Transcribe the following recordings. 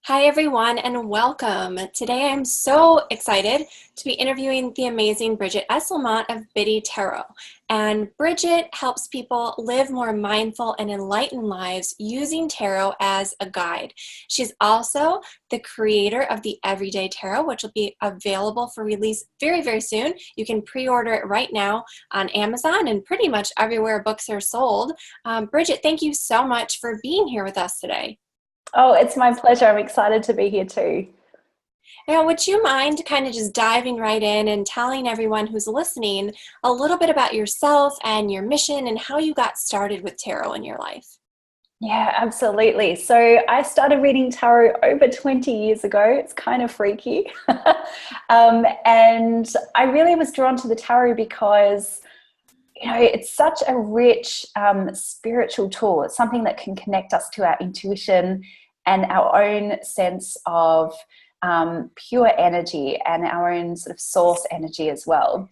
Hi, everyone, and welcome. Today, I'm so excited to be interviewing the amazing Brigit Esselmont of Biddy Tarot. And Brigit helps people live more mindful and enlightened lives using tarot as a guide. She's also the creator of the Everyday Tarot, which will be available for release very, very soon. You can pre-order it right now on Amazon and pretty much everywhere books are sold. Brigit, thank you so much for being here with us today. Oh, it's my pleasure. I'm excited to be here too. Now, would you mind kind of just diving right in and telling everyone who's listening a little bit about yourself and your mission and how you got started with tarot in your life? Yeah, absolutely. So I started reading tarot over 20 years ago. It's kind of freaky. And I really was drawn to the tarot because, it's such a rich spiritual tool. It's something that can connect us to our intuition and our own sense of pure energy and our own sort of source energy as well.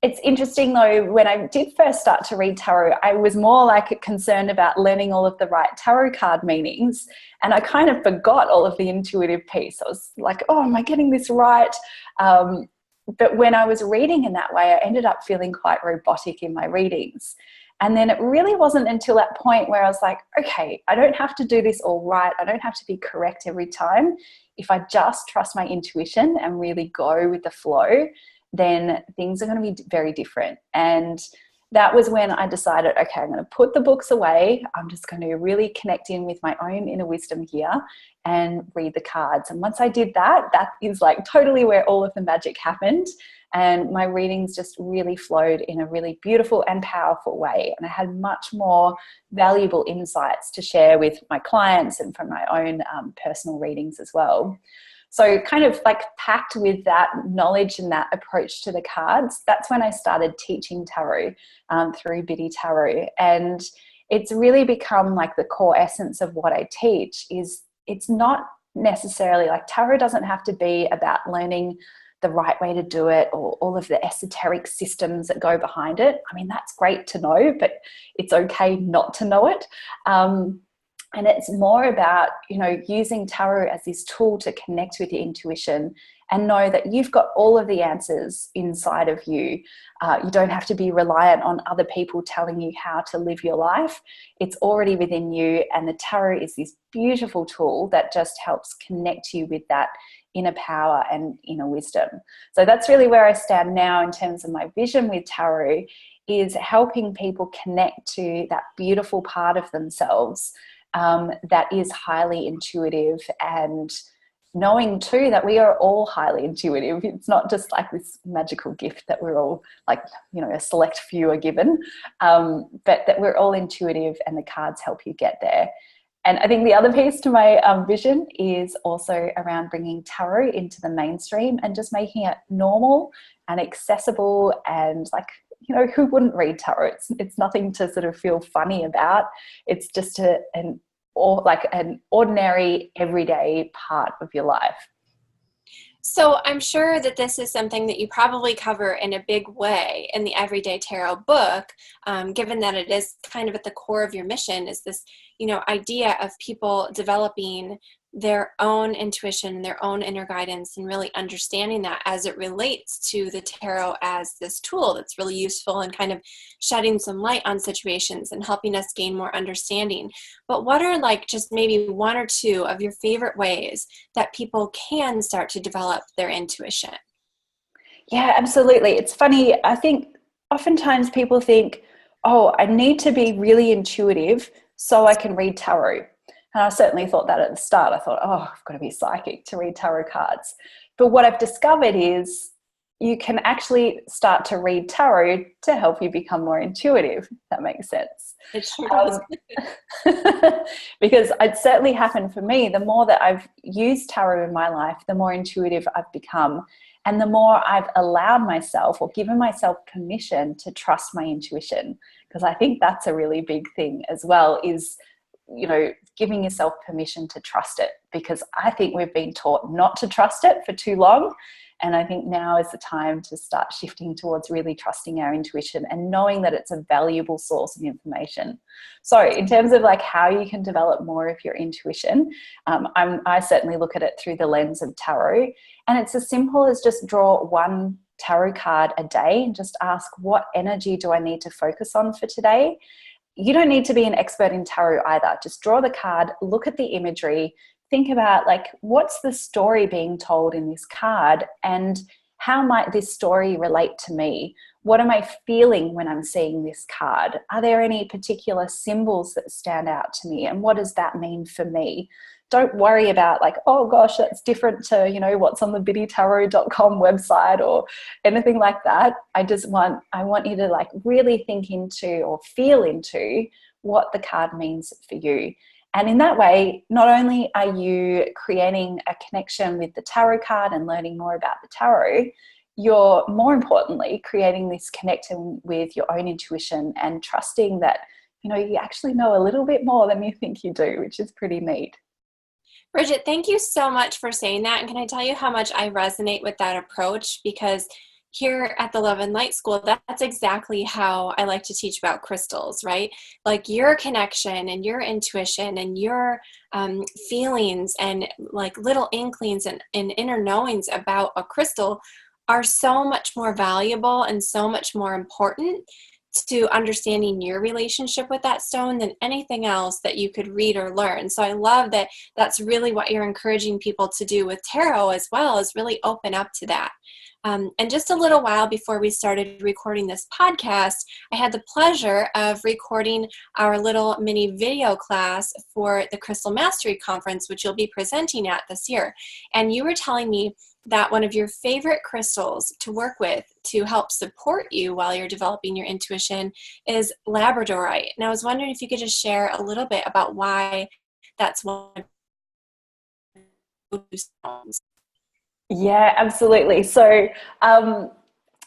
It's interesting though, when I did first start to read tarot, I was more like concerned about learning all of the right tarot card meanings. And I kind of forgot all of the intuitive piece. I was like, oh, am I getting this right? But when I was reading in that way, I ended up feeling quite robotic in my readings. And then it really wasn't until that point where I was like, okay, I don't have to do this all right. I don't have to be correct every time. If I just trust my intuition and really go with the flow, then things are going to be very different. And that was when I decided, okay, I'm going to put the books away. I'm just going to really connect in with my own inner wisdom here and read the cards. And once I did that, that is like totally where all of the magic happened. And my readings just really flowed in a really beautiful and powerful way. And I had much more valuable insights to share with my clients and from my own personal readings as well. So kind of like packed with that knowledge and that approach to the cards, that's when I started teaching tarot through Biddy Tarot. And it's really become like the core essence of what I teach is it's not necessarily like tarot doesn't have to be about learning the right way to do it or all of the esoteric systems that go behind it. I mean, that's great to know, but it's okay not to know it. And it's more about, using tarot as this tool to connect with your intuition and know that you've got all of the answers inside of you. You don't have to be reliant on other people telling you how to live your life. It's already within you. And the tarot is this beautiful tool that just helps connect you with that inner power and inner wisdom. So that's really where I stand now in terms of my vision with tarot, is helping people connect to that beautiful part of themselves that is highly intuitive, and knowing too that we are all highly intuitive. It's not just like this magical gift that we're all like, a select few are given, but that we're all intuitive and the cards help you get there. And I think the other piece to my vision is also around bringing tarot into the mainstream and just making it normal and accessible and like, who wouldn't read tarot? It's nothing to sort of feel funny about. It's just an ordinary, everyday part of your life. So I'm sure that this is something that you probably cover in a big way in the Everyday Tarot book, given that it is kind of at the core of your mission, is this, idea of people developing their own intuition and their own inner guidance and really understanding that as it relates to the tarot as this tool that's really useful and kind of shedding some light on situations and helping us gain more understanding. But what are like just maybe one or two of your favorite ways that people can start to develop their intuition? Yeah, absolutely. It's funny. I think oftentimes people think, oh, I need to be really intuitive so I can read tarot. And I certainly thought that at the start. I thought, oh, I've got to be psychic to read tarot cards. But what I've discovered is you can actually start to read tarot to help you become more intuitive, if that makes sense. It sure does. Because it certainly happened for me. The more that I've used tarot in my life, the more intuitive I've become. And the more I've allowed myself or given myself permission to trust my intuition. Because I think that's a really big thing as well, is giving yourself permission to trust it, because I think we've been taught not to trust it for too long. And I think now is the time to start shifting towards really trusting our intuition and knowing that it's a valuable source of information. So in terms of like how you can develop more of your intuition, I certainly look at it through the lens of tarot. And it's as simple as just draw one tarot card a day and just ask, what energy do I need to focus on for today? You don't need to be an expert in tarot either. Just draw the card, look at the imagery, think about like, what's the story being told in this card, and how might this story relate to me? What am I feeling when I'm seeing this card? Are there any particular symbols that stand out to me? And what does that mean for me? Don't worry about like, oh gosh, that's different to, what's on the biddytarot.com website or anything like that. I want you to like really think into or feel into what the card means for you. And in that way, not only are you creating a connection with the tarot card and learning more about the tarot, you're more importantly creating this connection with your own intuition and trusting that, you actually know a little bit more than you think you do, which is pretty neat. Brigit, thank you so much for saying that. And can I tell you how much I resonate with that approach? Because here at the Love and Light School, that's exactly how I like to teach about crystals, right? Like your connection and your intuition and your feelings and like little inklings and inner knowings about a crystal are so much more valuable and so much more important to understanding your relationship with that stone than anything else that you could read or learn. So I love that that's really what you're encouraging people to do with tarot as well, is really open up to that. And just a little while before we started recording this podcast, I had the pleasure of recording our little mini video class for the Crystal Mastery Conference, which you'll be presenting at this year. And you were telling me that one of your favorite crystals to work with to help support you while you're developing your intuition is labradorite. And I was wondering if you could just share a little bit about why that's one of those stones. Yeah, absolutely. So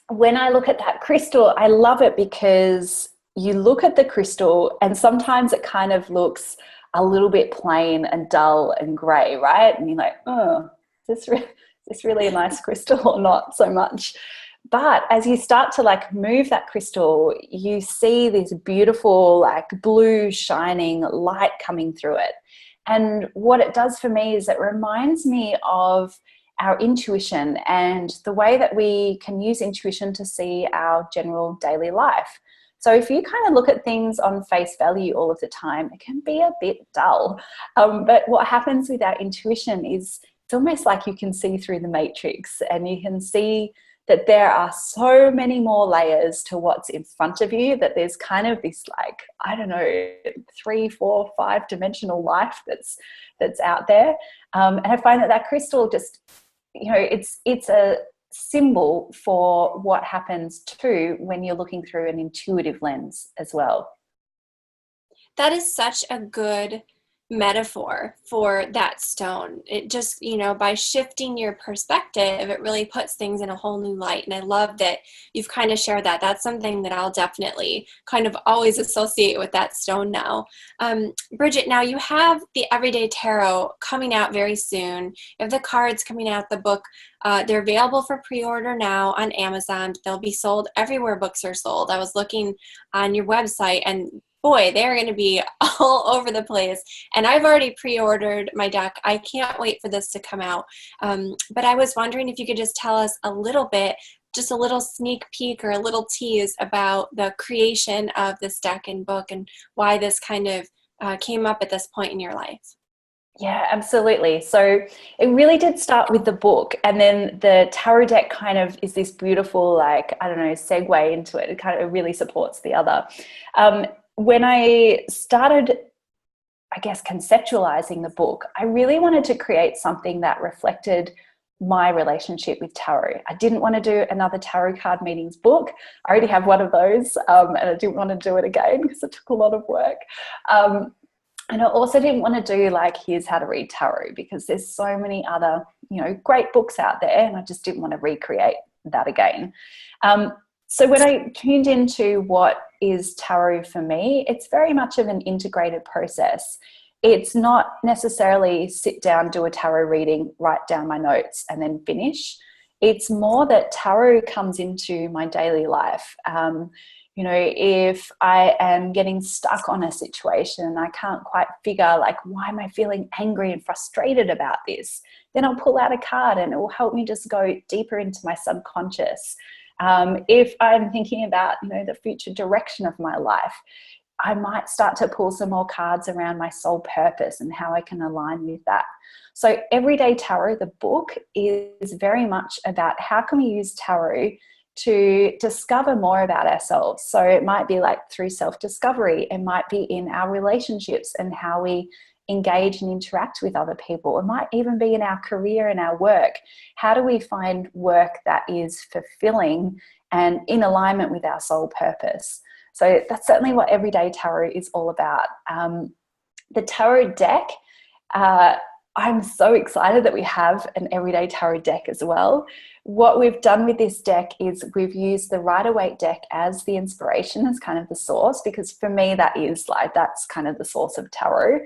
when I look at that crystal, I love it because you look at the crystal and sometimes it kind of looks a little bit plain and dull and grey, right? And you're like, oh, is this really a nice crystal or not so much? But as you start to like move that crystal, you see this beautiful like blue shining light coming through it. And what it does for me is it reminds me of our intuition and the way that we can use intuition to see our general daily life. So if you kind of look at things on face value all of the time, it can be a bit dull. But what happens with our intuition is it's almost like you can see through the matrix, and you can see that there are so many more layers to what's in front of you, that there's kind of this like, I don't know, 3, 4, 5 dimensional life that's out there. And I find that crystal just, it's a symbol for what happens too when you're looking through an intuitive lens as well. That is such a good metaphor for that stone. It just, by shifting your perspective, it really puts things in a whole new light. And I love that you've kind of shared that. That's something that I'll definitely kind of always associate with that stone now. Brigit, now you have the Everyday Tarot coming out very soon. You have the cards coming out, the book. They're available for pre-order now on Amazon. They'll be sold everywhere books are sold. I was looking on your website, and boy, they're going to be all over the place. And I've already pre-ordered my deck. I can't wait for this to come out. But I was wondering if you could just tell us a little bit, just a little sneak peek or a little tease about the creation of this deck and book and why this kind of came up at this point in your life. Yeah, absolutely. So it really did start with the book, and then the tarot deck kind of is this beautiful, like, I don't know, segue into it. It kind of really supports the other. When I started, I guess, conceptualizing the book, I really wanted to create something that reflected my relationship with tarot. I didn't want to do another tarot card meetings book. I already have one of those, and I didn't want to do it again because it took a lot of work. And I also didn't want to do like, here's how to read tarot, because there's so many other, great books out there, and I just didn't want to recreate that again. So when I tuned into what is tarot for me, it's very much of an integrated process. It's not necessarily sit down, do a tarot reading, write down my notes, and then finish. It's more that tarot comes into my daily life. If I am getting stuck on a situation and I can't quite figure, like, why am I feeling angry and frustrated about this? Then I'll pull out a card and it will help me just go deeper into my subconscious. If I'm thinking about, the future direction of my life, I might start to pull some more cards around my soul purpose and how I can align with that. So Everyday Tarot, the book, is very much about how can we use tarot to discover more about ourselves. So it might be like through self-discovery. It might be in our relationships and how we engage and interact with other people. It might even be in our career and our work. How do we find work that is fulfilling and in alignment with our soul purpose? So that's certainly what Everyday Tarot is all about. The tarot deck, I'm so excited that we have an Everyday Tarot deck as well. What we've done with this deck is we've used the Rider-Waite deck as the inspiration, as kind of the source, because for me that's kind of the source of tarot.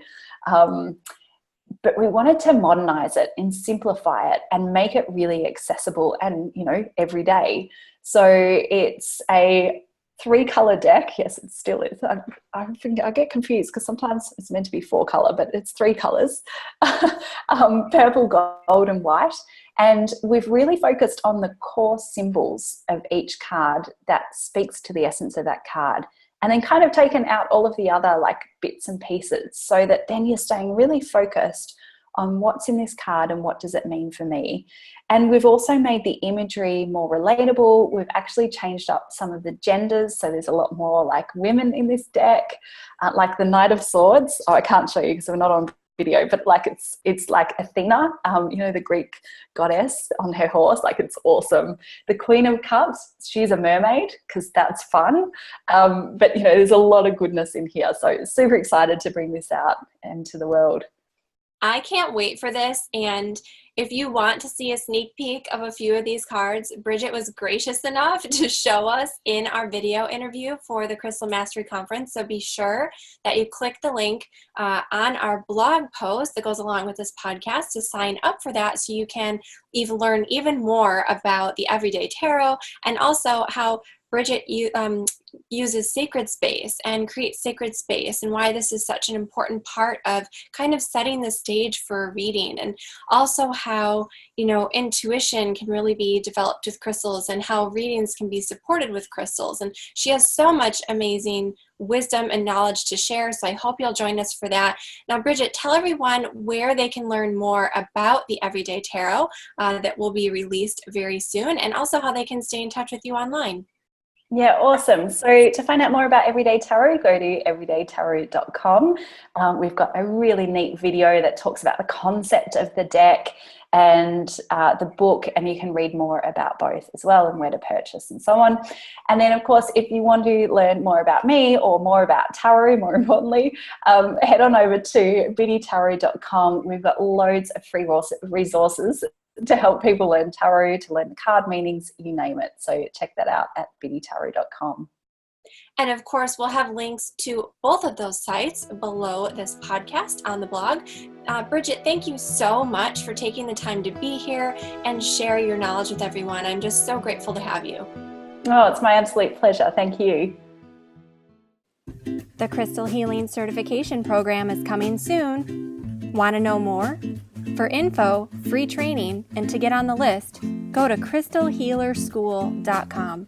But we wanted to modernize it and simplify it and make it really accessible and, every day. So it's a 3-color deck. Yes, it still is. I get confused because sometimes it's meant to be 4-color, but it's 3 colors, purple, gold, and white. And we've really focused on the core symbols of each card that speaks to the essence of that card, and then kind of taken out all of the other like bits and pieces so that then you're staying really focused on what's in this card and what does it mean for me. And we've also made the imagery more relatable. We've actually changed up some of the genders, so there's a lot more like women in this deck, like the Knight of Swords. I can't show you because we're not on video, but like it's like Athena, the Greek goddess on her horse. Like, it's awesome. The Queen of Cups, she's a mermaid because that's fun. But there's a lot of goodness in here, so super excited to bring this out into the world. I can't wait for this. And if you want to see a sneak peek of a few of these cards, Brigit was gracious enough to show us in our video interview for the Crystal Mastery Conference. So be sure that you click the link on our blog post that goes along with this podcast to sign up for that, so you can learn even more about the Everyday Tarot, and also how Brigit uses sacred space and creates sacred space, and why this is such an important part of kind of setting the stage for a reading, and also how intuition can really be developed with crystals, and how readings can be supported with crystals. And she has so much amazing wisdom and knowledge to share, so I hope you'll join us for that. Now, Brigit, tell everyone where they can learn more about the Everyday Tarot that will be released very soon, and also how they can stay in touch with you online. Yeah, awesome. So to find out more about Everyday Tarot, go to everydaytarot.com. We've got a really neat video that talks about the concept of the deck and the book, and you can read more about both as well, and where to purchase and so on. And then, of course, if you want to learn more about me or more about tarot, more importantly, head on over to biddytarot.com. We've got loads of free resources to help people learn tarot, to learn the card meanings, you name it. So check that out at biddytarot.com. And of course, we'll have links to both of those sites below this podcast on the blog. Brigit, thank you so much for taking the time to be here and share your knowledge with everyone. I'm just so grateful to have you. Oh, it's my absolute pleasure. Thank you. The Crystal Healing Certification Program is coming soon. Want to know more? For info, free training, and to get on the list, go to crystalhealerschool.com.